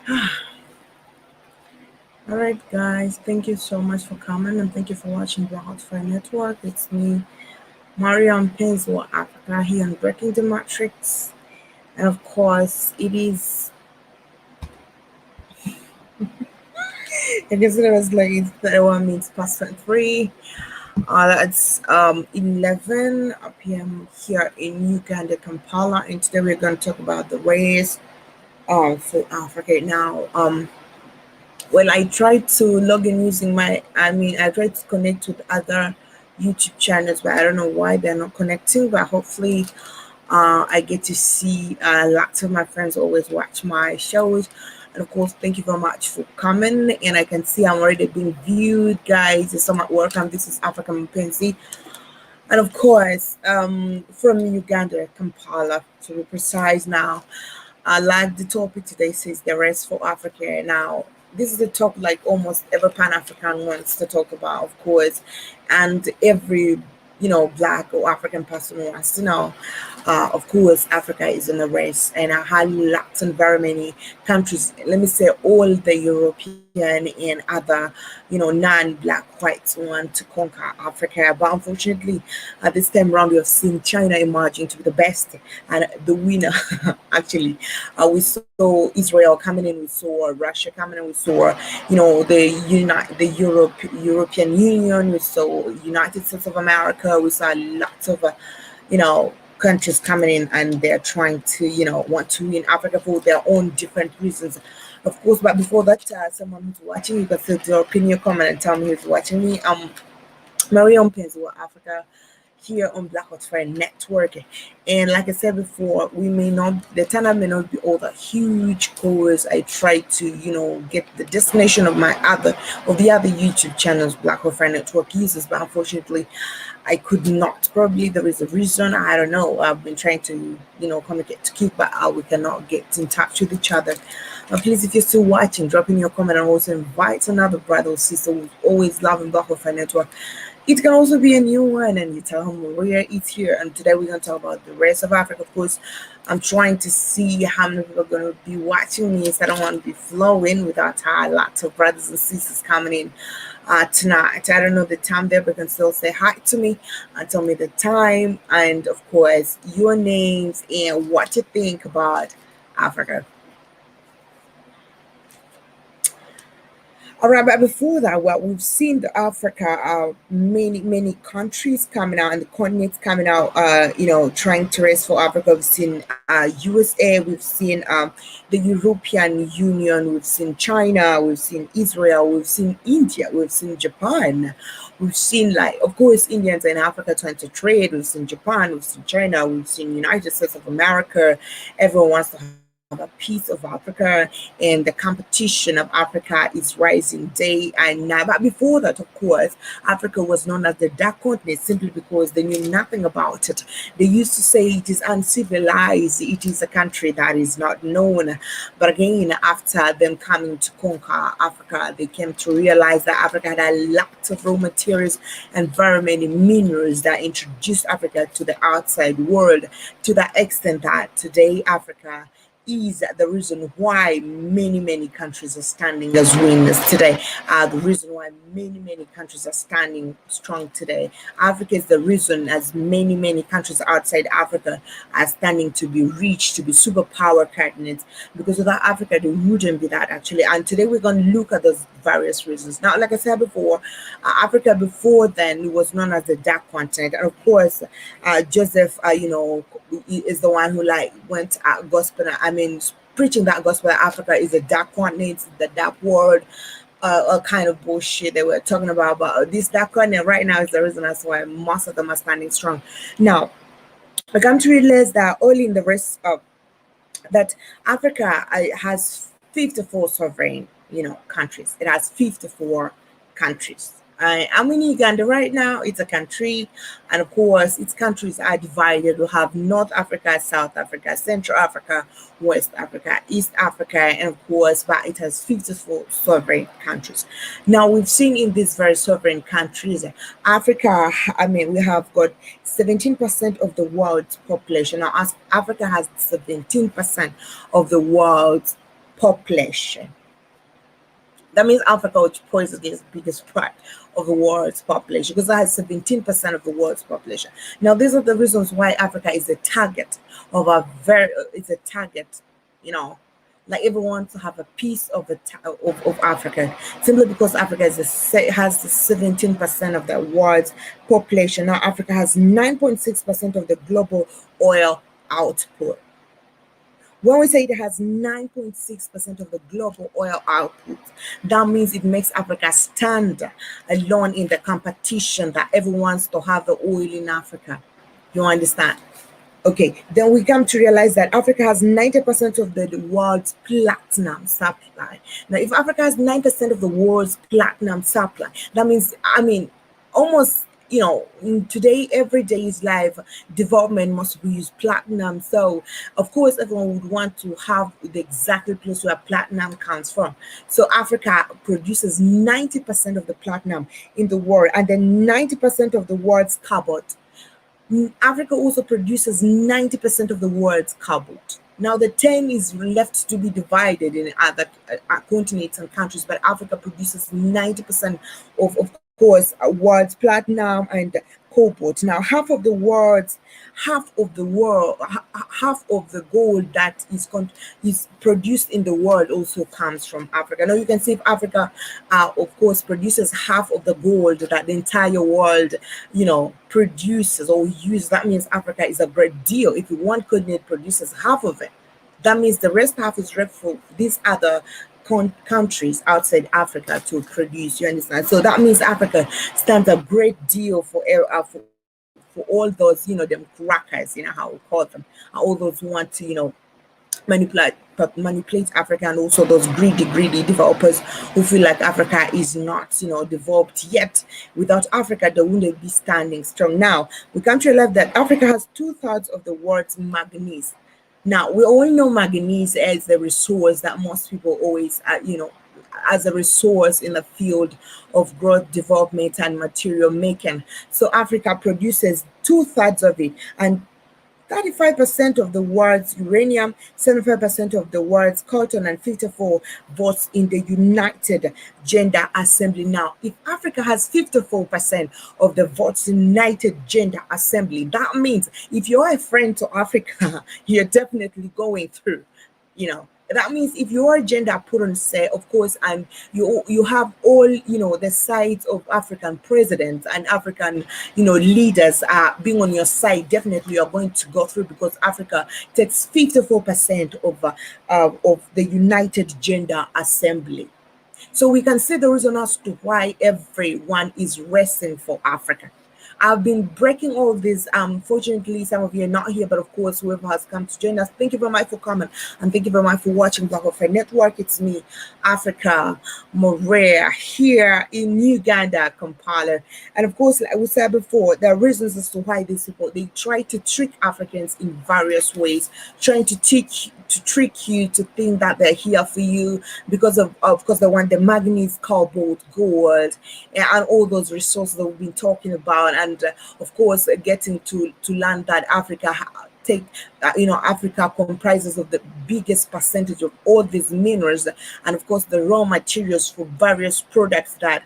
All right, guys. Thank you so much for coming and thank you for watching Black Fire Network. It's me, Mariam Painswell Africa, here on Breaking the Matrix. And of course, it is, I guess it was like 31 minutes past 3. That's 11 p.m. here in Uganda, Kampala. And today we're going to talk about the race for Africa. Now, well, I tried to log in using I tried to connect with other YouTube channels, but I don't know why they're not connecting. But hopefully, I get to see lots of my friends always watch my shows. And of course, thank you very much for coming. And I can see I'm already being viewed, guys. There's some at work, and this is African Pensy. And of course, from Uganda, Kampala, to be precise now. I like the topic today says the rest for Africa. Now, this is a topic like almost every Pan African wants to talk about, of course, and every Black or African person wants to know. Of course, Africa is in a race, and I had lots and very many countries. Let me say all the European and other, non-Black whites want to conquer Africa. But unfortunately, at this time round, we have seen China emerging to be the best and the winner. Actually, we saw Israel coming in, we saw Russia coming in, we saw European Union, we saw United States of America, we saw lots of countries coming in, and they're trying to want to win Africa for their own different reasons, of course. But before that, someone who's watching, you can say your opinion, comment, and tell me who's watching me. Mariam Painswell Africa, here on Black Hot Friend Network. And like I said before, the turnout may not be all that huge because I try to, get the destination of the other YouTube channels Black Hot Friend Network uses, but unfortunately I could not. Probably there is a reason, I don't know. I've been trying to, communicate to keep, but we cannot get in touch with each other. Please, if you're still watching, drop in your comment and also invite another brother or sister who's always loving Black Hot Friend Network. It can also be a new one, and you tell them Maria is here. And today we're going to talk about the rest of Africa. Of course, I'm trying to see how many people are going to be watching me, so I don't want to be flowing without lots of brothers and sisters coming in tonight. I don't know the time there, but you can still say hi to me and tell me the time, and of course, your names and what you think about Africa. All right, but before that, well, we've seen the Africa, many countries coming out and the continents coming out, trying to race for Africa. We've seen USA, we've seen the European Union, we've seen China, we've seen Israel, we've seen India, we've seen Japan, we've seen, like, of course, Indians in Africa trying to trade. We've seen Japan, we've seen China, we've seen United States of America. Everyone wants to have a piece of Africa, and the competition of Africa is rising day and night. But before that, of course, Africa was known as the dark continent simply because they knew nothing about it. They used to say it is uncivilized, it is a country that is not known. But again, after them coming to conquer Africa, they came to realize that Africa had a lot of raw materials and very many minerals that introduced Africa to the outside world, to the extent that today Africa is the reason why many countries are standing as winners today. The reason why many countries are standing strong today. Africa is the reason as many countries outside Africa are standing to be rich, to be superpower continents. Because without Africa, they wouldn't be that, actually. And today we're going to look at those various reasons. Now, like I said before, Africa before then was known as the dark continent, and of course, Joseph, is the one who went gospel. I mean, preaching that gospel that Africa is a dark continent, the dark world, a kind of bullshit they were talking about. But this dark continent right now is the reason that's why most of them are standing strong. Now, I come to realize that early in the race of that Africa has 54 sovereign, countries. It has 54 countries. I'm in Uganda right now. It's a country, and of course, its countries are divided. We have North Africa, South Africa, Central Africa, West Africa, East Africa, and of course, but it has 54 sovereign countries. Now, we've seen in these very sovereign countries, Africa, we have got 17% of the world's population. Now, as Africa has 17% of the world's population. That means Africa, which poses the biggest part of the world's population, because that has 17% of the world's population. Now, these are the reasons why Africa is a target of a very, it's a target, you know, like everyone to have a piece of of Africa, simply because Africa has the 17% of the world's population. Now, Africa has 9.6% of the global oil output. When we say it has 9.6% of the global oil output, that means it makes Africa stand alone in the competition that everyone wants to have the oil in Africa. You understand? Okay, then we come to realize that Africa has 90% of the world's platinum supply. Now, if Africa has 9% of the world's platinum supply, that means, I mean, almost, you know, in today, every day's life, development must use platinum. So, of course, everyone would want to have the exact place where platinum comes from. So, Africa produces 90% of the platinum in the world, and then 90% of the world's cobalt. Africa also produces 90% of the world's cobalt. Now, the 10 is left to be divided in other continents and countries, but Africa produces 90% of course, world's platinum and cobalt. Now, half of the gold that is produced in the world also comes from Africa. Now, you can see if Africa, of course, produces half of the gold that the entire world, you know, produces or uses. That means Africa is a great deal. If one continent produces half of it, that means the rest half is left for these other countries outside Africa to produce. You understand? So that means Africa stands a great deal for all those, you know, them crackers, you know how we call them, all those who want to, you know, manipulate Africa, and also those greedy developers who feel like Africa is not, you know, developed yet. Without Africa, they wouldn't be standing strong. Now, we come to realize that Africa has 2/3 of the world's manganese. Now, we all know manganese as the resource that most people always, you know, as a resource in the field of growth, development, and material making. So Africa produces 2/3 of it, and 35% of the world's uranium, 75% of the world's coltan, and 54 votes in the United Gender Assembly. Now, if Africa has 54% of the votes in United Gender Assembly, that means if you're a friend to Africa, you're definitely going through, you know. That means if your gender put on say, of course, and you have all, you know, the sides of African presidents and African, you know, leaders being on your side, definitely you're going to go through, because Africa takes 54% of the United Gender Assembly. So we can see the reason as to why everyone is racing for Africa. I've been breaking all of this. Fortunately, some of you are not here, but of course, whoever has come to join us, thank you very much for coming, and thank you very much for watching Black Warfare Network. It's me, Africa Morea, here in Uganda, Kampala. And of course, like we said before, there are reasons as to why these people, they try to trick Africans in various ways, trying to trick you to think that they're here for you because of course they want the manganese, cobalt, gold, and all those resources that we've been talking about. And of course, getting to learn that Africa Africa comprises of the biggest percentage of all these minerals, and of course the raw materials for various products that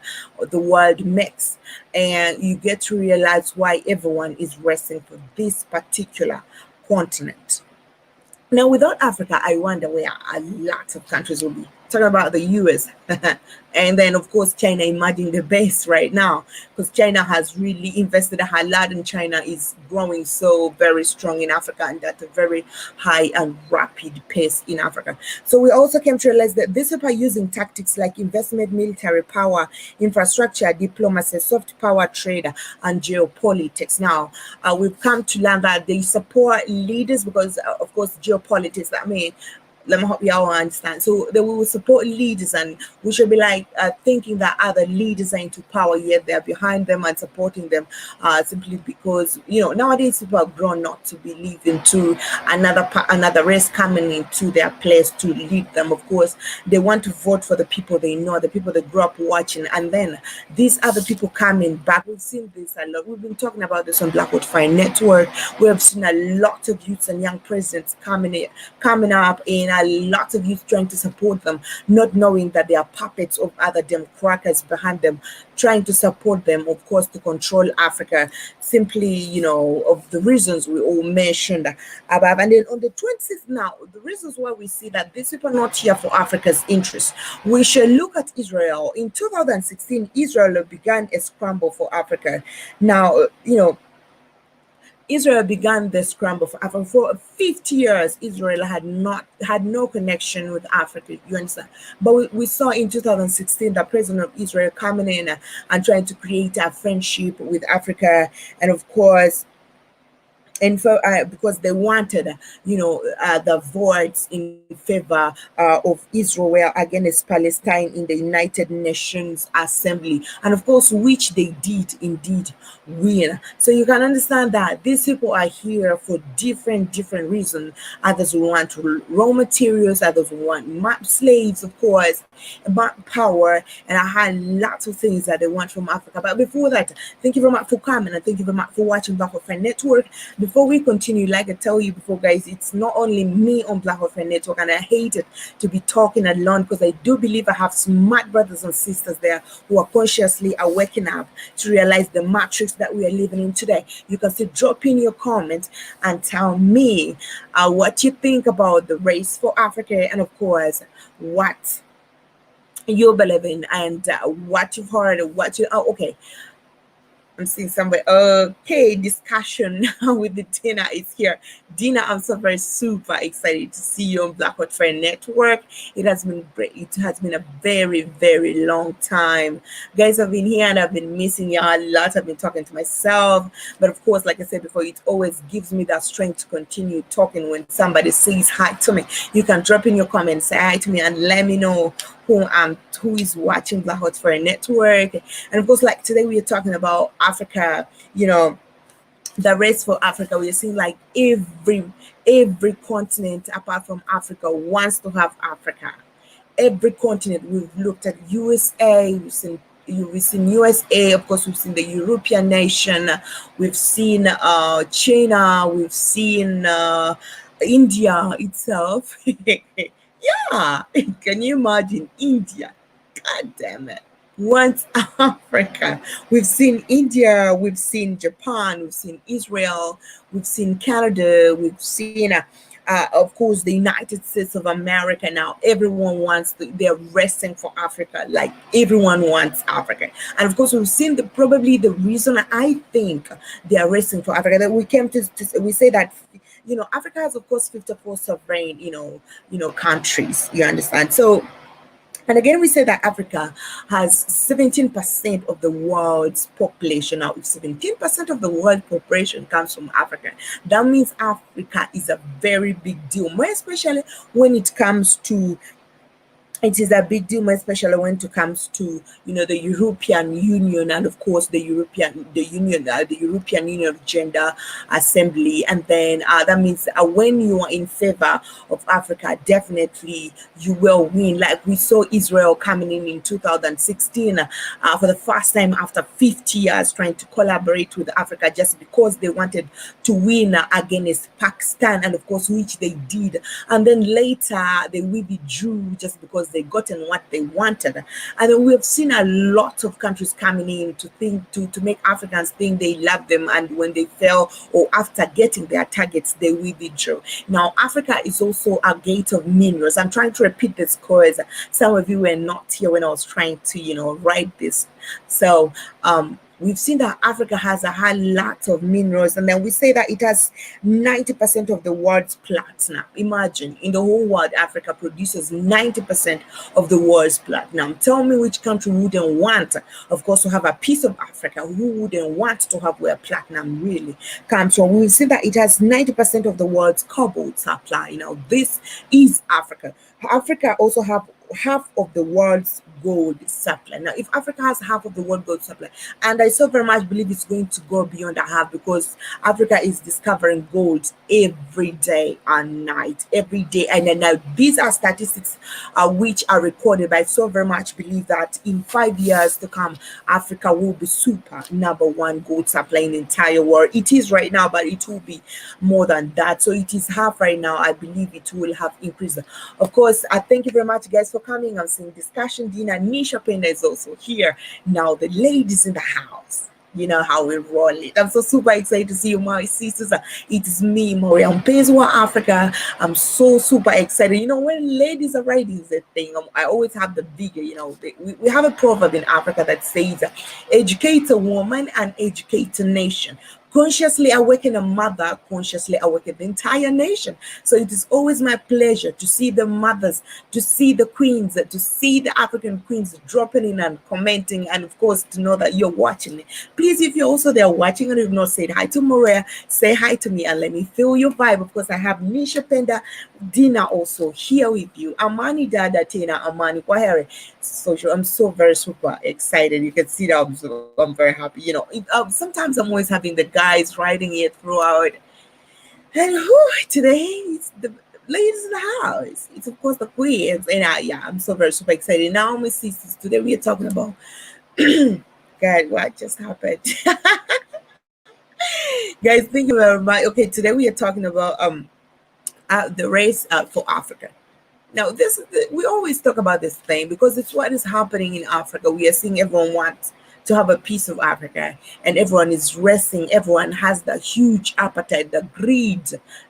the world makes. And you get to realize why everyone is racing for this particular continent. Now, without Africa, I wonder where a lot of countries will be. Talking about the US, and then of course China emerging the best right now, because China has really invested a lot, and China is growing so very strong in Africa, and at a very high and rapid pace in Africa. So we also came to realize that these people are using tactics like investment, military power, infrastructure, diplomacy, soft power, trade, and geopolitics. Now, we've come to learn that they support leaders because, of course, geopolitics, I mean, let me hope you all understand. So they will support leaders, and we should be like thinking that other leaders are into power, yet they're behind them and supporting them, simply because, you know, nowadays people have grown not to believe into another race coming into their place to lead them. Of course, they want to vote for the people they know, the people they grew up watching, and then these other people coming back. We've seen this a lot. We've been talking about this on Black Warfare Network. We have seen a lot of youths and young presidents coming up in seen a lot of youth trying to support them, not knowing that they are puppets of other democrats behind them, trying to support them, of course, to control Africa, simply, of the reasons we all mentioned above. And then on the 20th now, the reasons why we see that these people are not here for Africa's interest. We shall look at Israel. In 2016, Israel began a scramble for Africa. Now, Israel began the scramble for Africa. For 50 years, Israel had no connection with Africa. You understand? But we saw in 2016 the president of Israel coming in and trying to create a friendship with Africa, and of course, and for because they wanted, the votes in favor of Israel against Palestine in the United Nations Assembly, and of course, which they did indeed win. So you can understand that these people are here for different reasons. Others want raw materials, others want slaves, of course, power, and I had lots of things that they want from Africa. But before that, thank you very much for coming, and thank you very much for watching Black Hot Friend Network. Before we continue, like I tell you before, guys, it's not only me on Black Hot Friend Network, and I hate it to be talking alone, because I do believe I have smart brothers and sisters there who are consciously waking up to realize the matrix that we are living in today. You can still drop in your comments and tell me what you think about the race for Africa, and of course, what you believe in, and what you've heard, okay. I'm seeing somebody. Okay, discussion with the Dina is here. Dina, I'm so very super excited to see you on Black Hot Friend Network. It has been great. It has been a very long time. Guys, I've been here and I've been missing y'all a lot. I've been talking to myself. But of course, like I said before, it always gives me that strength to continue talking when somebody says hi to me. You can drop in your comments, say hi to me, and let me know who is watching Black Hot Friend Network. And of course, like today we are talking about Africa, the race for Africa. We are seeing like every continent apart from Africa wants to have Africa. Every continent. We've looked at USA, we've seen USA, of course, we've seen the European nation, we've seen China, we've seen India itself. Yeah, can you imagine India? God damn it. Once Africa. We've seen India, we've seen Japan, we've seen Israel, we've seen Canada, we've seen, of course, the United States of America. Now everyone they're racing for Africa. Like everyone wants Africa. And of course, we've seen probably the reason I think they are racing for Africa, that we came to we say that Africa has, of course, 54 sovereign, countries. You understand? So, and again, we say that Africa has 17% of the world's population. Now, if 17% of the world population comes from Africa, that means Africa is a very big deal, more especially when it comes to it is a big deal, especially when it comes to the European Union, and of course the European Union Gender Assembly. And then that means when you are in favor of Africa, definitely you will win. Like we saw Israel coming in 2016 for the first time after 50 years, trying to collaborate with Africa just because they wanted to win against Pakistan, and of course which they did. And then later they withdrew just because they gotten what they wanted. And then we have seen a lot of countries coming in to make Africans think they love them, and when they fail or after getting their targets, they withdrew. Now Africa is also a gate of minerals. I'm trying to repeat this because some of you were not here when I was trying to write this. So we've seen that Africa has a whole lot of minerals, and then we say that it has 90% of the world's platinum. Imagine, in the whole world, Africa produces 90% of the world's platinum. Tell me which country wouldn't want, of course, to have a piece of Africa. Who wouldn't want to have where platinum really comes from? We see that it has 90% of the world's cobalt supply. Now, this is Africa. Africa also have half of the world's gold supply. Now, if Africa has half of the world gold supply, and I so very much believe it's going to go beyond that half, because Africa is discovering gold every day and night, every day. And then now these are statistics which are recorded. But I so very much believe that in 5 years to come, Africa will be super number one gold supply in the entire world. It is right now, but it will be more than that. So it is half right now. I believe it will have increased. Of course, I thank you very much, guys, for coming. I'm seeing discussion. Dina Nisha Pena is also here. Now, the ladies in the house. You know how we roll it. I'm so super excited to see you, my sisters. It is me, Maria Mpezwa Africa. I'm so super excited. You know, when ladies are writing the thing, I always have the bigger, we have a proverb in Africa that says, educate a woman and educate a nation. Consciously awaken a mother, consciously awaken the entire nation. So it is always my pleasure to see the mothers, to see the queens, to see the African queens dropping in and commenting, and of course to know that you're watching it. Please, if you're also there watching and you've not said hi to Maria, say hi to me and let me feel your vibe. Of course, I have Nisha Penda Dina also here with you. Amani Dada Tina Amani Kwahere. So I'm so very super excited. You can see that I'm very happy. Sometimes I'm always having the guys writing it throughout. And today it's the ladies in the house. It's of course the queens. And I'm so very super excited. Now, my sisters, today we are talking about God, what just happened? Guys, thank you very much. Okay, today we are talking about the race for Africa. Now, we always talk about this thing because it's what is happening in Africa. We are seeing everyone wants to have a piece of Africa, and everyone is racing. Everyone has the huge appetite, the greed,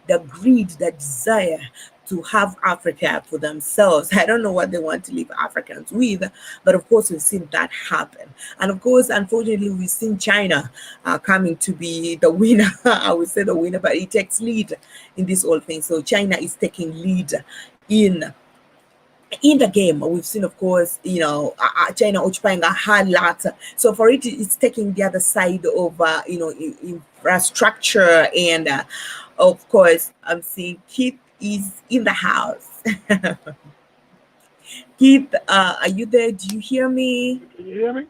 the desire to have Africa for themselves. I don't know what they want to leave Africans with, but of course we've seen that happen. And of course, unfortunately, we've seen China coming to be the winner. I would say the winner, but it takes lead in this whole thing. So China is taking lead in the game. We've seen, of course, China occupying a hard lot. So for it's taking the other side of, infrastructure. And of course, I'm seeing Keith is in the house. Keith, are you there? Do you hear me? Can you hear me?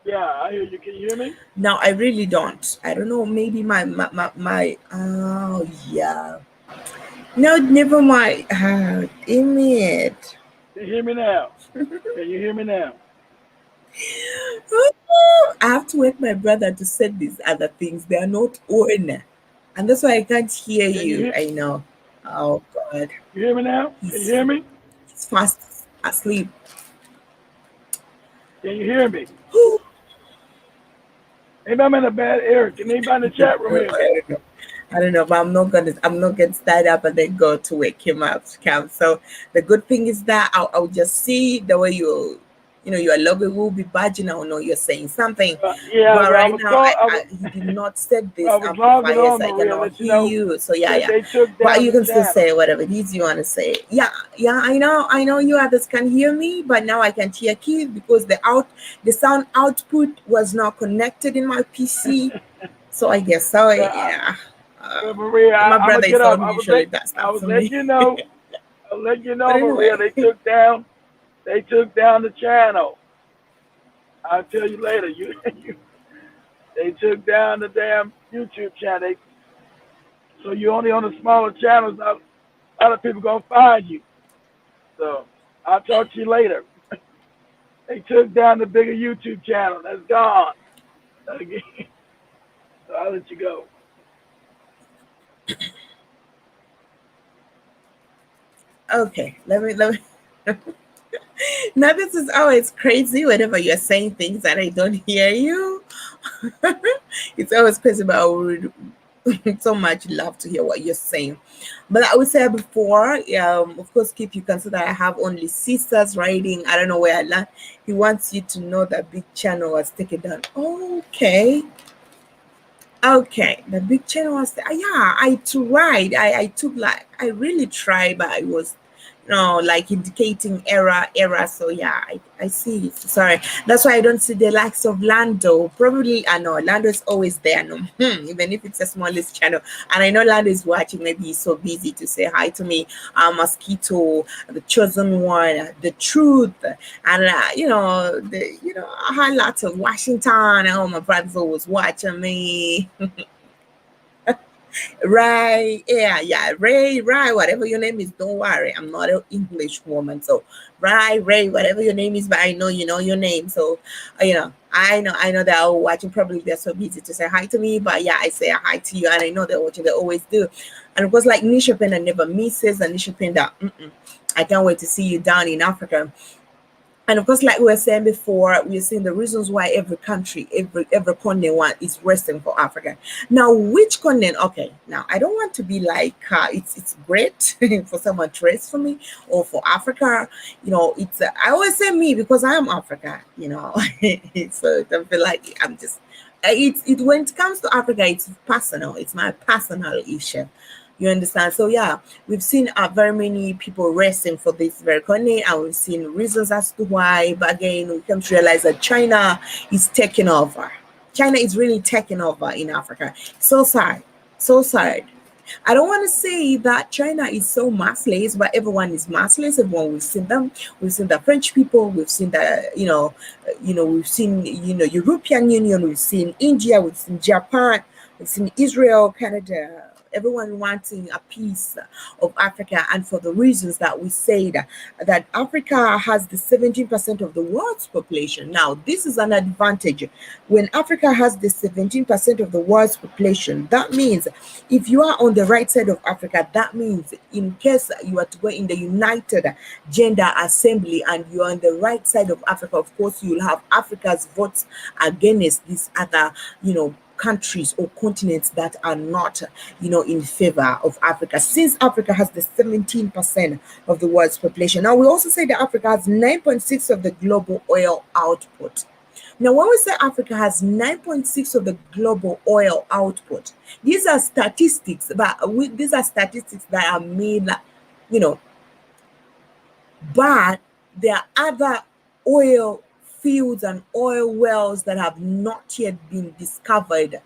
Yeah, I hear you. Can you hear me? No, I really don't. I don't know. Maybe oh, yeah. No, never mind. Damn it. Can you hear me now? Can you hear me now? I have to wake my brother to set these other things. They are not on. And that's why I can't hear Can you you. hear? I know. Oh, God. You hear me now? Can you He's, hear me? he's fast asleep. Can you hear me? Maybe I'm in a bad area. Can anybody in the chat room hear me? I don't know, but I'm not gonna start up and then go to wake him up, Cam. So the good thing is that I'll just see the way your logo will be badging. I know you're saying something, Yeah, but well, I right was now call. he did not set I this was logging amplifier, on, so I Maria. cannot Let you hear know you. So that yeah. they took But down you the can still channel. say whatever it is you want to say. Yeah, I know you others can hear me, but now I can't hear Keith because the sound output was not connected in my PC. So I guess so. Well, Yeah. Maria, My I'm gonna brother get is off. on I was usually that I stuff was for letting me. you know. I'll let you But know, Maria. anyway, They took down. They took down the channel. I'll tell you later. They took down the damn YouTube channel. So you're only on the smaller channels. Other people gonna find you. So I'll talk to you later. They took down the bigger YouTube channel. That's gone. Okay. So I'll let you go. okay. Let me. Now this is always crazy whenever you're saying things and I don't hear you. It's always crazy, but I would so much love to hear what you're saying. But I would say before, of course, keep you consider I have only sisters writing. I don't know where I learned. He wants you to know that big channel was taken down. Okay. Okay, the big channel was yeah. I tried. I took like I really tried, but like indicating error. So yeah, I see it. Sorry, that's why I don't see the likes of Lando. Probably I know Lando is always there, no, even if it's a smallest channel. And I know Lando is watching. Maybe he's so busy to say hi to me. Mosquito, the chosen one, the truth, and I had lots of Washington. Oh, my brothers always watching me. Right. Yeah. Ray, whatever your name is, don't worry. I'm not an English woman. So, Ray, whatever your name is, but I know you know your name. So, I know they're all watching. Probably they're so busy to say hi to me, but yeah, I say hi to you, and I know they're watching. They always do. And of course, like Nisha Pena never misses, and Nisha Pena, I can't wait to see you down in Africa. And of course, like we were saying before, we're seeing the reasons why every country, every continent is resting for Africa. Now, which continent? Okay, now I don't want to be like it's great for someone to rest for me or for Africa. It's I always say me because I am Africa. So I don't feel like I'm just. It when it comes to Africa, it's personal. It's my personal issue. You understand? So yeah, we've seen very many people racing for this very continent, and we've seen reasons as to why. But again, we come to realize that China is taking over. China is really taking over in Africa. So sad, so sad. I don't want to say that China is so massless, but everyone is massless. Everyone, we've seen them. We've seen the French people. We've seen the, we've seen, European Union. We've seen India. We've seen Japan. We've seen Israel, Canada. Everyone wanting a piece of Africa, and for the reasons that we said that Africa has the 17% of the world's population. Now, this is an advantage. When Africa has the 17% of the world's population, that means if you are on the right side of Africa, that means in case you are to go in the United Gender Assembly and you are on the right side of Africa, of course, you will have Africa's votes against these other, countries or continents that are not, in favor of Africa, since Africa has the 17% of the world's population. Now, we also say that Africa has 9.6 of the global oil output. Now, when we say Africa has 9.6 of the global oil output, these are statistics, but these are statistics that are made, but there are other oil fields and oil wells that have not yet been discovered,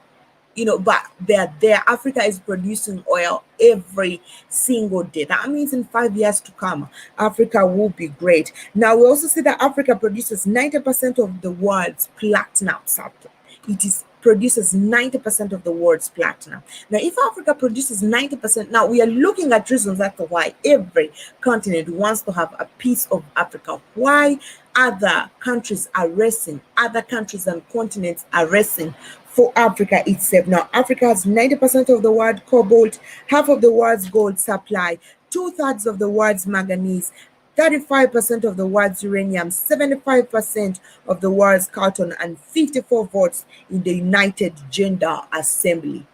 but they're there. Africa is producing oil every single day. That means in 5 years to come, Africa will be great. Now, we also see that Africa produces 90% of the world's platinum substance. It produces 90% of the world's platinum. Now, if Africa produces 90%, now we are looking at reasons as to why every continent wants to have a piece of Africa. Why other countries are racing, other countries and continents are racing for Africa itself. Now, Africa has 90% of the world's cobalt, half of the world's gold supply, 2/3 of the world's manganese, 35% of the world's uranium, 75% of the world's cotton, and 54 votes in the United Gender Assembly.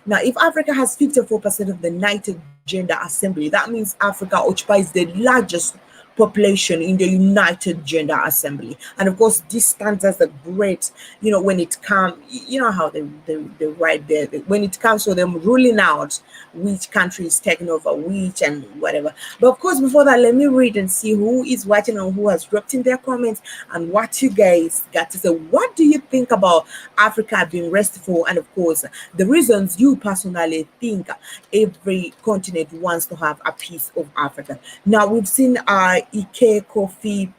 Now, if Africa has 54% of the United Gender Assembly, that means Africa occupies the largest population in the United Gender Assembly. And of course, this stands as a great, when it comes, how they write there, when it comes to them ruling out which country is taking over which and whatever. But of course, before that, let me read and see who is watching and who has dropped in their comments and what you guys got to say. What do you think about Africa being restful? And of course, the reasons you personally think every continent wants to have a piece of Africa. Now, we've seen Ike Coffee.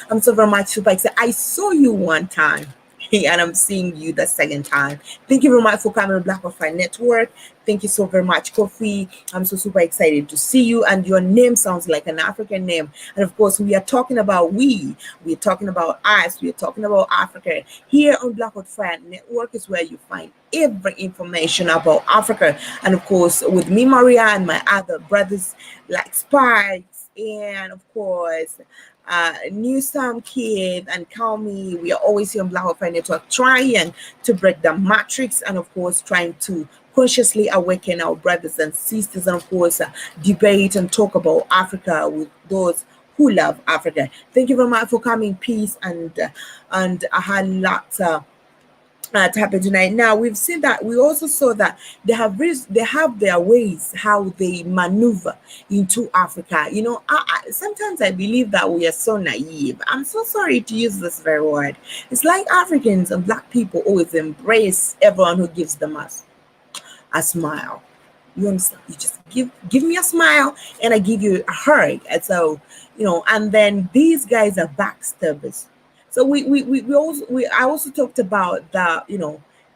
I'm so very much super excited. I saw you one time and I'm seeing you the second time. Thank you very much for coming to Black Wi-Fi Network. Thank you so very much, Kofi. I'm so super excited to see you, and your name sounds like an African name. And of course, we are talking about we're talking about us, we're talking about Africa. Here on Black Wi-Fi Network is where you find every information about Africa. And of course, with me, Maria, and my other brothers like Spikes, and of course, New Sam Kid and Calmy, we are always here on Black Wi-Fi Network trying to break the matrix, and of course trying to consciously awaken our brothers and sisters, and of course debate and talk about Africa with those who love Africa. Thank you very much for coming. Peace and I had lots to happen tonight. Now we've seen that, we also saw that they have their ways how they maneuver into Africa. Sometimes I believe that we are so naive. I'm so sorry to use this very word. It's like Africans and black people always embrace everyone who gives them a smile. You understand? You just give me a smile and I give you a hug. And so, and then these guys are backstabbers. So we also I also talked about that,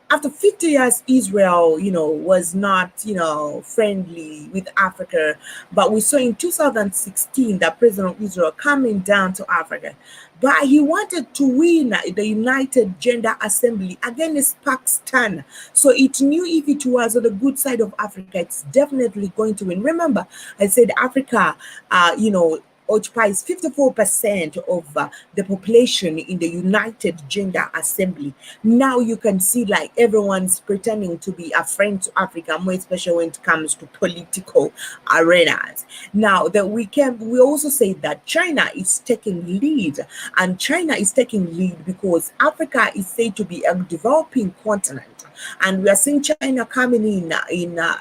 after 50 years Israel, was not, friendly with Africa. But we saw in 2016 that President of Israel coming down to Africa. But he wanted to win the United Gender Assembly against Pakistan. So it knew if it was on the good side of Africa, it's definitely going to win. Remember, I said Africa, occupies 54% of the population in the United Gender Assembly. Now you can see like everyone's pretending to be a friend to Africa, more especially when it comes to political arenas. Now that we also say that China is taking lead, and China is taking lead because Africa is said to be a developing continent, and we are seeing China coming in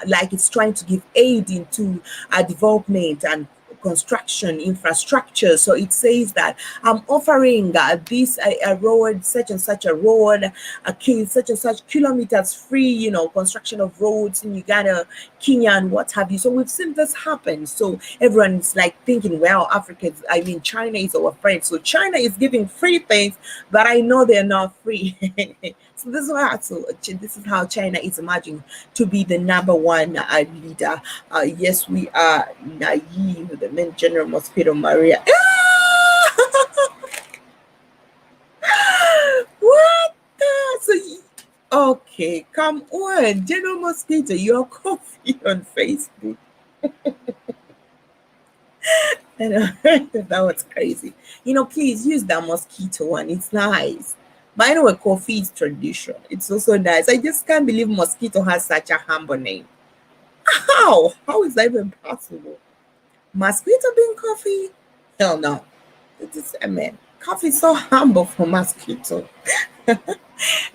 like it's trying to give aid into development and construction infrastructure. So it says that I'm offering this a road, such and such a road, such and such kilometers free, construction of roads in Uganda, Kenya, and what have you. So we've seen this happen. So everyone's like thinking, well, China is our friend. So China is giving free things, but I know they're not free. So this is how China is emerging to be the number one leader. Yes, we are naive. The main General Mosquito Maria. What the? Okay, come on, General Mosquito, your coffee on Facebook. That was crazy. Please use that mosquito one. It's nice. But anyway, coffee is tradition. It's also nice. I just can't believe mosquito has such a humble name. How? How is that even possible? Mosquito being coffee? Hell no. Coffee is so humble for mosquito.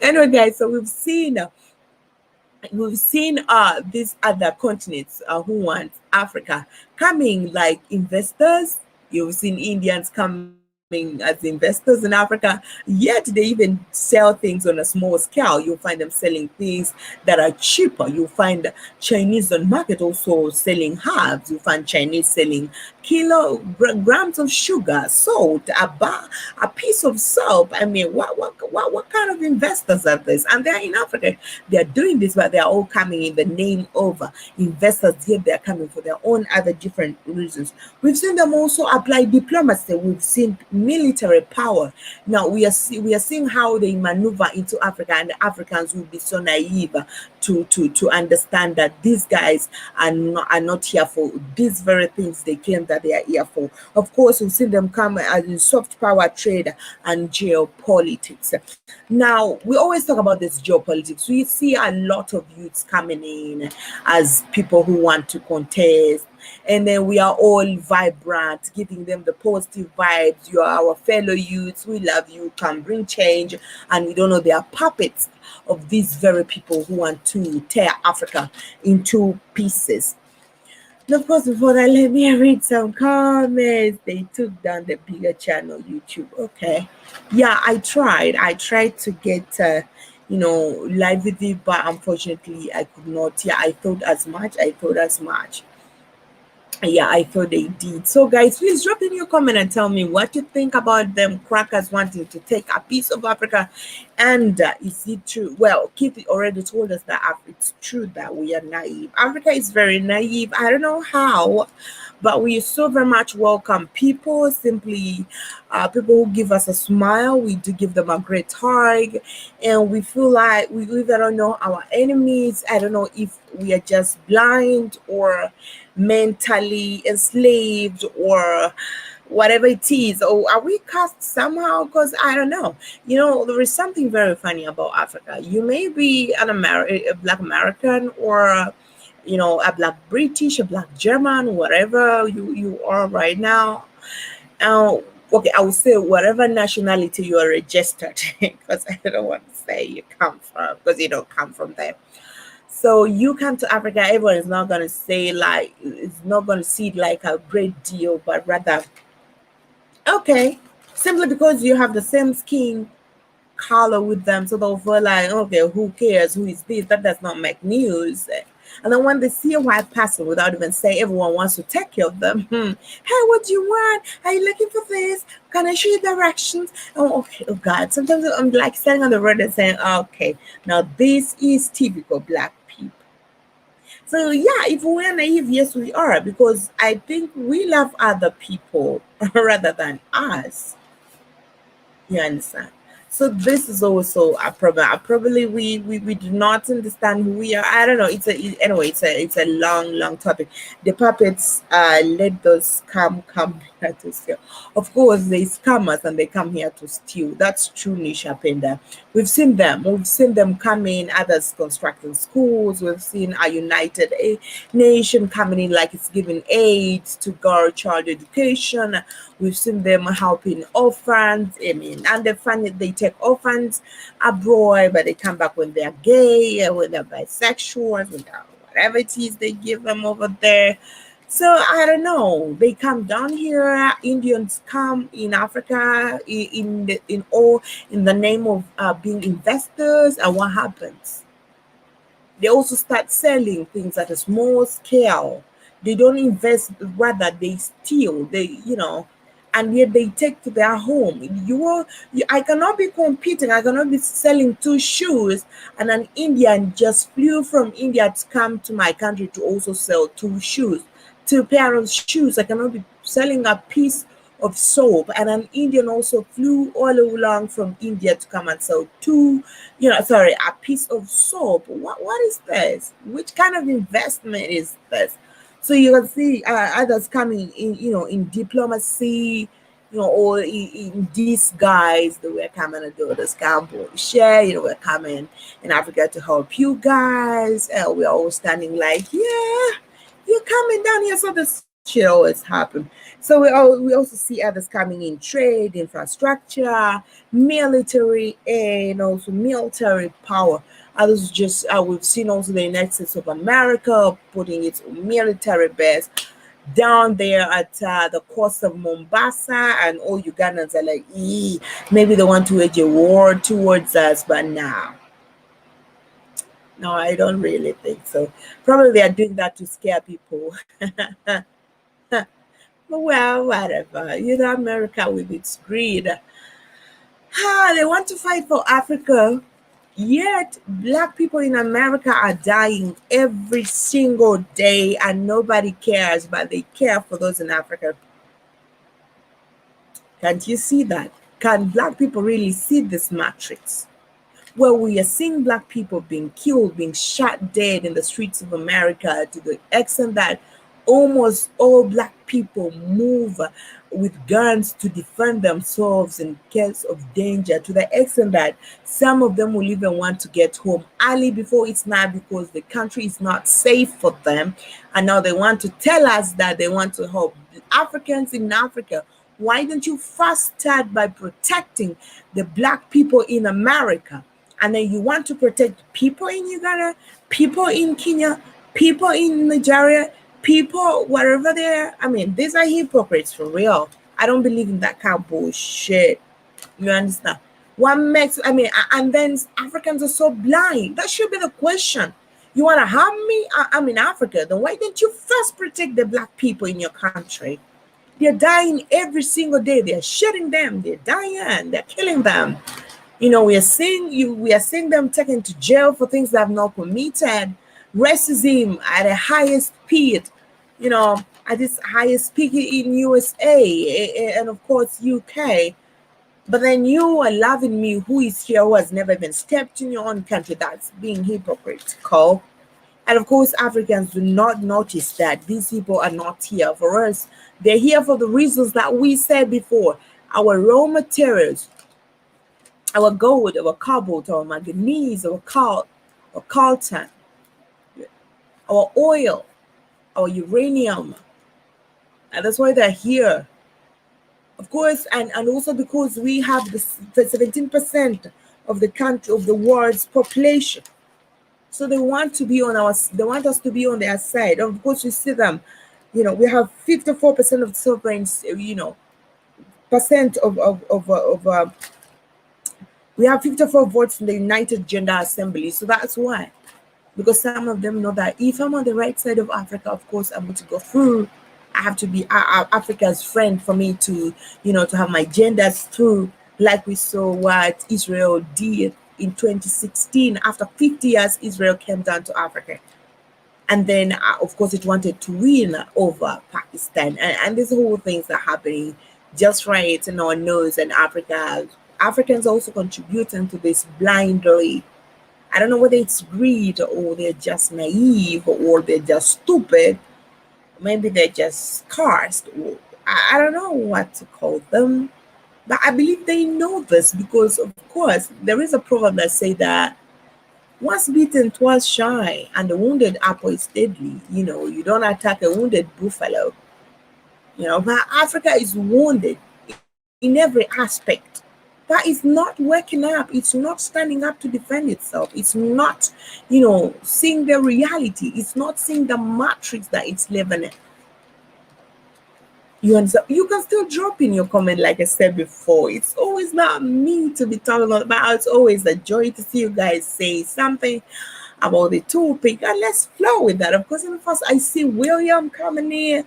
Anyway, guys, so we've seen these other continents who want Africa coming like investors. You've seen Indians coming as investors in Africa, yet they even sell things on a small scale. You'll find them selling things that are cheaper. You'll find Chinese on market also selling halves. You find Chinese selling kilograms of sugar, salt, a piece of soap. I mean, what kind of investors are this? And they're in Africa. They're doing this, but they're all coming in the name of investors. Yet they're coming for their own other different reasons. We've seen them also apply diplomacy. We've seen military power. Now we are seeing how they maneuver into Africa, and the Africans will be so naive to understand that these guys are not here for these very things they claim that they are here for. Of course, we've seen them come as in soft power trade and geopolitics. Now, we always talk about this geopolitics. We see a lot of youths coming in as people who want to contest, and then we are all vibrant, giving them the positive vibes. You are our fellow youths. We love you. Can bring change, and we don't know they are puppets of these very people who want to tear Africa into pieces. And of course, before that, let me read some comments. They took down the bigger channel, YouTube. Okay. Yeah, I tried. I tried to get, live with it, but unfortunately, I could not. Yeah, I thought as much. Yeah, I thought they did. So, guys, please drop in your comment and tell me what you think about them crackers wanting to take a piece of Africa. And is it true? Well, Keith already told us that it's true that we are naive. Africa is very naive. I don't know how, but we so very much welcome people. Simply, people who give us a smile. We do give them a great hug, and we feel like we either don't know our enemies. I don't know if we are just blind or mentally enslaved or whatever it is, or are we cast somehow? Because I don't know. There is something very funny about Africa. You may be a black American, or a black British, a black German, whatever you are right now. okay, I would say whatever nationality you are registered, because I don't want to say you come from, because you don't come from there. So you come to Africa, everyone is not going to say like, it's not going to see it like a great deal, but rather, okay, simply because you have the same skin color with them, so they'll feel like, okay, who cares? Who is this? That does not make news. And then when they see a white person, without even saying, everyone wants to take care of them. Hey, what do you want? Are you looking for this? Can I show you directions? Oh, okay. Oh God. Sometimes I'm like standing on the road and saying, okay, now this is typical black people. So yeah, if we're naive, yes, we are, because I think we love other people rather than us. You understand? So this is also a problem. Probably we do not understand who we are. I don't know. Anyway. It's a long topic. The puppets let those come here to steal. Of course, they scammers and they come here to steal. That's true, Nisha Penda. We've seen them. We've seen them come in. Others constructing schools. We've seen a united nation coming in like it's giving aid to girl child education. We've seen them helping orphans. I mean, and they find it, they take orphans abroad, but they come back when they're gay, when they're bisexual, when they're whatever it is they give them over there. So I don't know. They come down here. Indians come in Africa in the name of being investors, and what happens? They also start selling things at a small scale. They don't invest, rather they steal. And yet they take to their home. I cannot be competing. I cannot be selling two shoes, and an Indian just flew from India to come to my country to also sell two shoes, two pair of shoes. I cannot be selling a piece of soap, and an Indian also flew all along from India to come and sell sorry, a piece of soap. What is this? Which kind of investment is this? So you can see others coming in, in diplomacy, or in disguise. They were coming to do the scramble share. We're coming in Africa to help you guys. We're all standing like, yeah, you're coming down here. So this shit always happen. So we also see others coming in trade, infrastructure, military, and also military power. Others just we've seen also the United States of America putting its military base down there at the coast of Mombasa, and all Ugandans are like, maybe they want to wage a war towards us, but now. No, I don't really think so. Probably they are doing that to scare people. Well, whatever. America with its greed. They want to fight for Africa. Yet, black people in America are dying every single day, and nobody cares, but they care for those in Africa. Can't you see that? Can black people really see this matrix? Well, we are seeing black people being killed, being shot dead in the streets of America, to the extent that almost all black people move with guns to defend themselves in case of danger, to the extent that some of them will even want to get home early before it's not, because the country is not safe for them. And now they want to tell us that they want to help Africans in Africa. Why don't you first start by protecting the black people in America? And then you want to protect people in Uganda, people in Kenya, people in Nigeria, people wherever they are. I mean, these are hypocrites for real. I don't believe in that kind of bullshit. You understand? And then Africans are so blind. That should be the question. You want to harm me? I'm in Africa. Then why don't you first protect the black people in your country? They're dying every single day. They're shooting them. They're dying. They're killing them. We are seeing them taken to jail for things they have not committed. Racism at the highest peak, at its highest peak in USA, and of course UK. But then you are loving me, who is here, who has never even stepped in your own country. That's being hypocritical. And of course, Africans do not notice that these people are not here for us. They're here for the reasons that we said before. Our raw materials, our gold, our cobalt, our manganese, our coltan, our oil, our uranium. And that's why they're here. of course, and also because we have the 17% of the country of the world's population. So they want to be on our, they want us to be on their side. Of course, you see them, we have 54% of sovereigns, percent of we have 54 votes in the United Gender Assembly. So that's why, because some of them know that if I'm on the right side of Africa, of course, I'm going to go through. I have to be Africa's friend for me to, to have my genders through, like we saw what Israel did in 2016. After 50 years, Israel came down to Africa. And then, of course, it wanted to win over Pakistan. And these whole things are happening just right in our nose. And Africans also contributing to this blindly. I don't know whether it's greed or they're just naive or they're just stupid. Maybe they're just cursed. Or, I don't know what to call them. But I believe they know this because, of course, there is a proverb that say that once bitten, twice shy, and the wounded apple is deadly. You don't attack a wounded buffalo. But Africa is wounded in every aspect. But it's not waking up. It's not standing up to defend itself. It's not, seeing the reality. It's not seeing the matrix that it's living in. You understand? You can still drop in your comment, like I said before. It's always not me to be talking about. It's always a joy to see you guys say something about the topic, and let's flow with that. Of course, in the first, I see William coming in.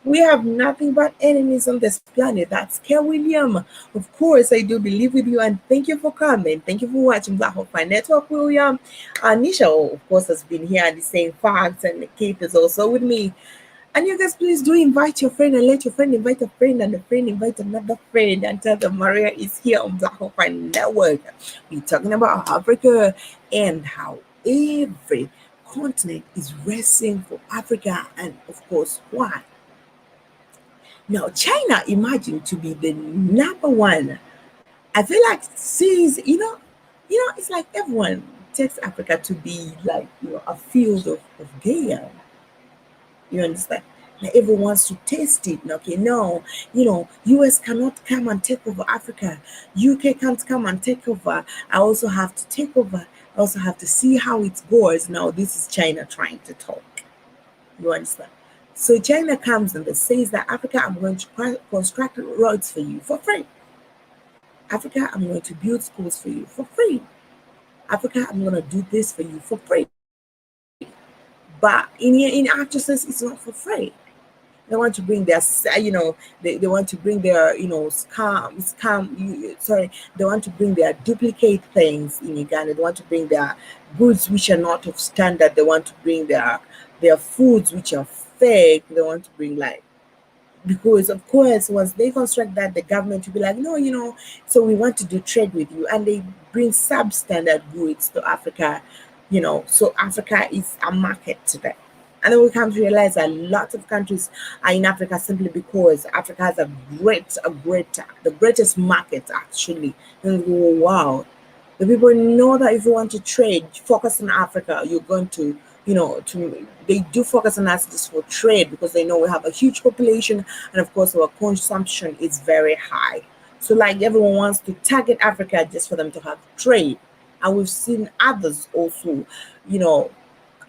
We have nothing but enemies on this planet. That's K. William. Of course, I do believe with you, and thank you for coming. Thank you for watching Black Hawk Network, William. Nisha, of course, has been here and the same facts, and Kate is also with me. And you guys, please do invite your friend and let your friend invite a friend and a friend invite another friend and tell them Maria is here on Black Hawk Network. We're talking about Africa and how every continent is racing for Africa, and of course, why. Now, China imagined to be the number one. I feel like since it's like everyone takes Africa to be like a field of game. You understand? Now everyone wants to taste it. Okay, no, US cannot come and take over Africa. UK can't come and take over. I also have to take over. I also have to see how it goes. Now this is China trying to talk. You understand? So China comes and they says that Africa, I'm going to construct roads for you for free. Africa, I'm going to build schools for you for free. Africa, I'm going to do this for you for free. But in actual sense, it's not for free. They want to bring their, they want to bring their, sorry, they want to bring their duplicate things in Uganda. They want to bring their goods which are not of standard. They want to bring their foods which are fake. They want to bring because of course once they construct that, the government will be like, no, so we want to do trade with you, and they bring substandard goods to Africa, so Africa is a market to them. And then we come to realize that lots of countries are in Africa simply because Africa has the greatest market actually. And we go, wow, the people know that if you want to trade, focus on Africa, you're going to, they do focus on us just for trade because they know we have a huge population, and of course our consumption is very high. So like everyone wants to target Africa just for them to have trade. And we've seen others also,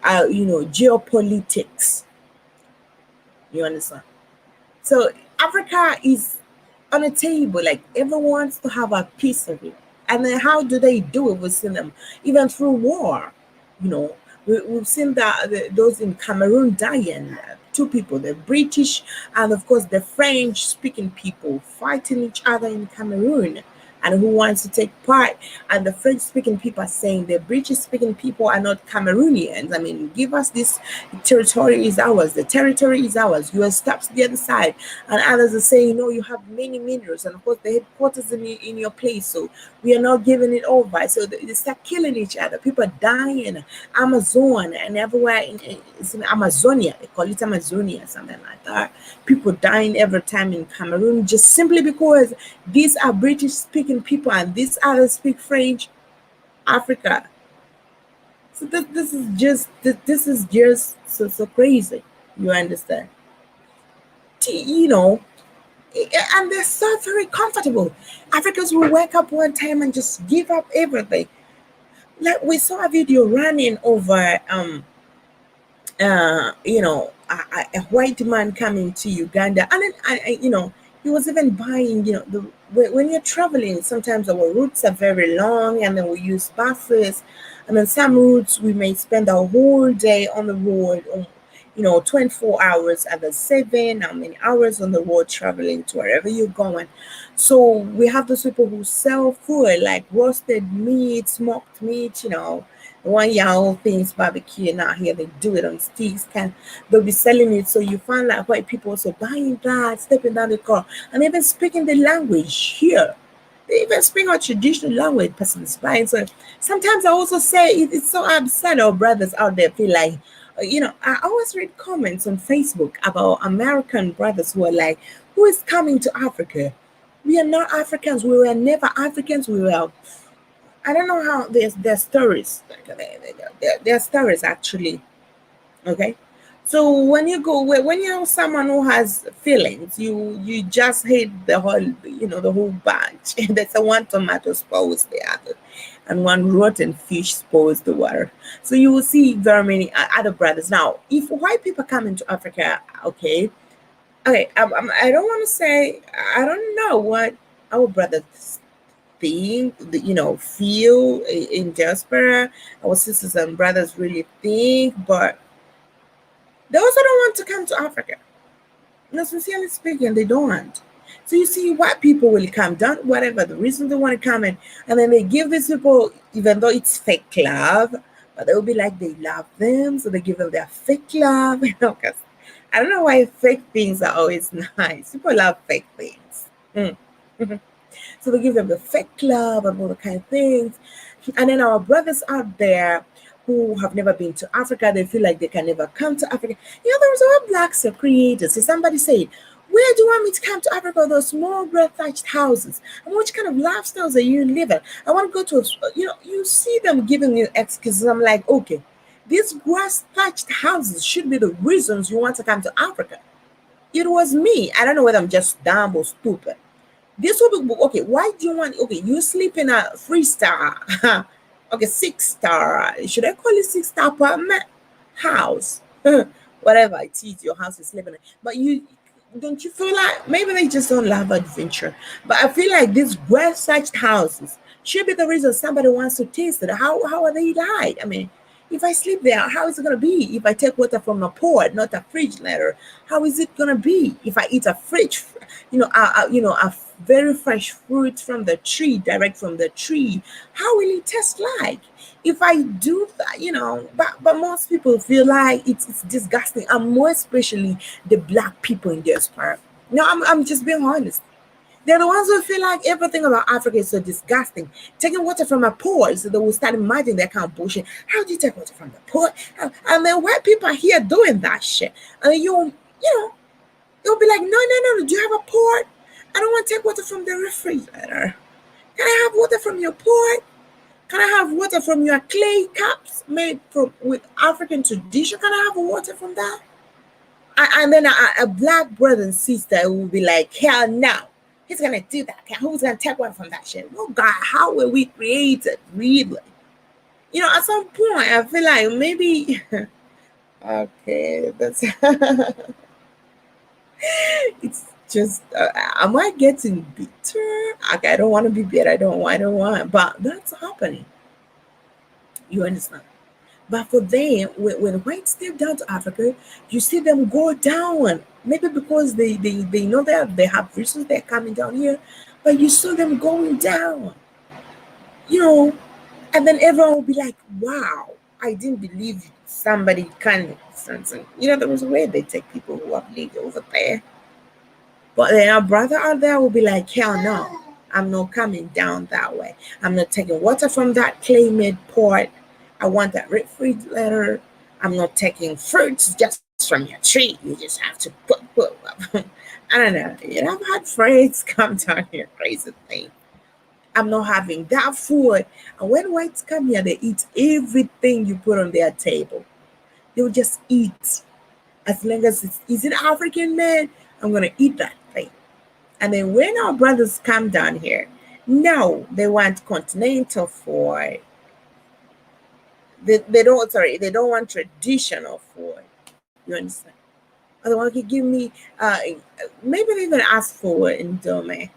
geopolitics. You understand? So Africa is on a table, like everyone wants to have a piece of it. And then how do they do it? We've seen them even through war. We've seen that those in Cameroon dying, two people, the British and of course the French speaking people fighting each other in Cameroon. And who wants to take part? And the French speaking people are saying the British speaking people are not Cameroonians. I mean, give us this territory is ours. The territory is ours. You are stops the other side. And others are saying, no, you have many minerals. And of course, the headquarters in your place. So we are not giving it over. So they start killing each other. People are dying. Amazon and everywhere it's in Amazonia. They call it Amazonia, something like that. People dying every time in Cameroon just simply because these are British speaking people and these others speak French. Africa. So this is just so crazy. You understand? And they're so very comfortable. Africans will wake up one time and just give up everything. Like we saw a video running over a white man coming to Uganda, and then he was even buying, when you're traveling, sometimes our routes are very long, and then we use buses, and then some routes we may spend a whole day on the road, 24 hours at the 7, how many hours on the road traveling to wherever you're going. So we have those people who sell food like roasted meat, smoked meat, the one y'all things barbecue now here, they do it on sticks. They'll be selling it. So you find like white people also buying that, stepping down the car, and even speaking the language here. They even speak our traditional language, person is buying. So sometimes I also say it's so upset our brothers out there feel like, I always read comments on Facebook about American brothers who are like, who is coming to Africa? We are not Africans. We were never Africans. We were, I don't know how their stories, like, their stories actually. Okay. So when you go, when you're someone who has feelings, you just hate the whole, the whole bunch. There's a one tomato spoils the other, and one rotten fish spoils the water. So you will see very many other brothers. Now, if white people come into Africa, okay, okay, I don't want to say, I don't know what our brothers think, feel in diaspora, our sisters and brothers really think, but they also don't want to come to Africa. No, sincerely speaking, they don't want. So you see, white people will come down, whatever the reason they want to come in, and then they give these people, even though it's fake love, but they will be like they love them, so they give them their fake love, because I don't know why fake things are always nice. People love fake things. Mm. So they give them the fake love and all the kind of things. And then our brothers out there who have never been to Africa, they feel like they can never come to Africa. There was all blacks are creators. So somebody said, where do you want me to come to Africa? Those small red thatched houses. And which kind of lifestyles are you living? I want to go to, you see them giving you excuses. I'm like, okay, these grass thatched houses should be the reasons you want to come to Africa. It was me. I don't know whether I'm just dumb or stupid. This will be okay. Why do you want? Okay, you sleep in a 3-star, okay, 6-star. Should I call it 6-star apartment house? Whatever it is, your house is living in. But you don't you feel like maybe they just don't love adventure? But I feel like these well-such houses should be the reason somebody wants to taste it. How are they like? I mean, if I sleep there, how is it gonna be? If I take water from a pot, not a fridge letter, how is it gonna be? If I eat a fridge, a very fresh fruit from the tree, direct from the tree, how will it taste like? If I do that, but most people feel like it's disgusting, and more especially the black people in diaspora. No, I'm just being honest. They're the ones who feel like everything about Africa is so disgusting. Taking water from a pot, so they will start imagining that kind of bullshit. How do you take water from the pot? And then white people are here doing that shit. And you'll be like, no. Do you have a pot? I don't want to take water from the refrigerator. Can I have water from your pot? Can I have water from your clay cups made from with African tradition? Can I have water from that? And then a black brother and sister will be like, hell no. He's gonna do that. Who's gonna take one from that shit? Oh God, how were we created? Really? At some point I feel like maybe okay, that's it's just am I getting bitter? Okay, I don't want to be bitter. I don't want, but that's happening. You understand? But for them, when whites step down to Africa, you see them go down. Maybe because they know that they have reasons they're coming down here, but you saw them going down. You know, and then everyone will be like, wow, I didn't believe somebody can. There was a way they take people who have lived over there. But then our brother out there will be like, hell no, I'm not coming down that way. I'm not taking water from that clay made pot. I want that refrigerator. I'm not taking fruits just from your tree. You just have to put. I don't know. I've had friends come down here, crazy thing. I'm not having that food. And when whites come here, they eat everything you put on their table. They'll just eat. As long as is it African man, I'm gonna eat that thing. And then when our brothers come down here, no, they want continental food. They don't, sorry, they don't want traditional food. You understand? Otherwise, you give me, maybe they even ask for indomie,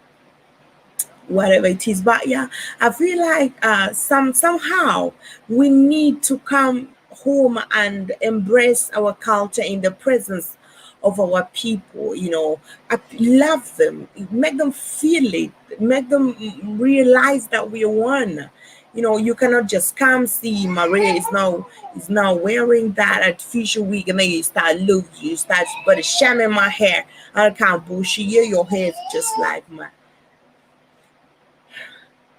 whatever it is. But yeah, I feel like somehow we need to come home and embrace our culture in the presence of our people. Love them, make them feel it, make them realize that we are one. You cannot just come see Maria is now wearing that artificial wig, and then you start but shamming my hair. I can't bullshit. Yeah, your hair is just like mine.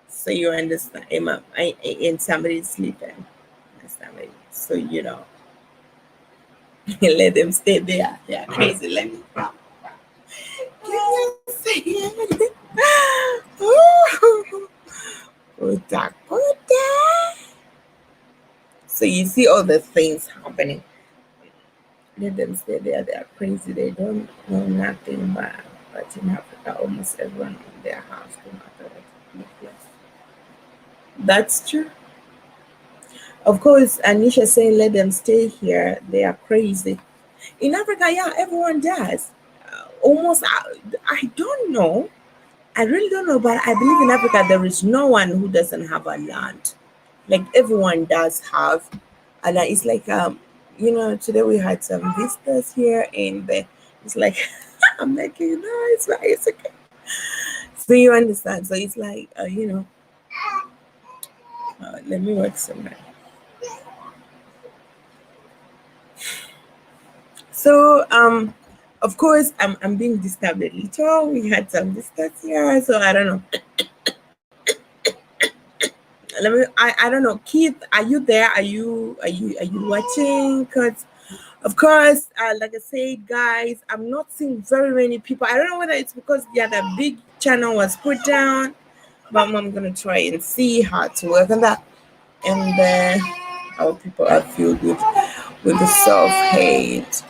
So you understand, and somebody's sleeping. Somebody. So let them stay there. They're crazy. Let me. So you see all the things happening. Let them stay there. They are crazy. They don't know nothing but in Africa, almost everyone in their house, no matter what place. That's true. Of course, Anisha saying let them stay here. They are crazy. In Africa, yeah, everyone does. Almost, I don't know. I really don't know, but I believe in Africa there is no one who doesn't have a land. Like everyone does have a land. It's like today we had some visitors here, and it's like I'm making noise, but it's okay. So you understand. So it's like let me work somewhere. So of course I'm being disturbed a little. We had some visitors here, so I don't know. I don't know. Keith, are you there? Are you watching? Because of course, like I said, guys, I'm not seeing very many people. I don't know whether it's because the big channel was put down, but I'm gonna try and see how to work on that. And our people are filled with the self-hate.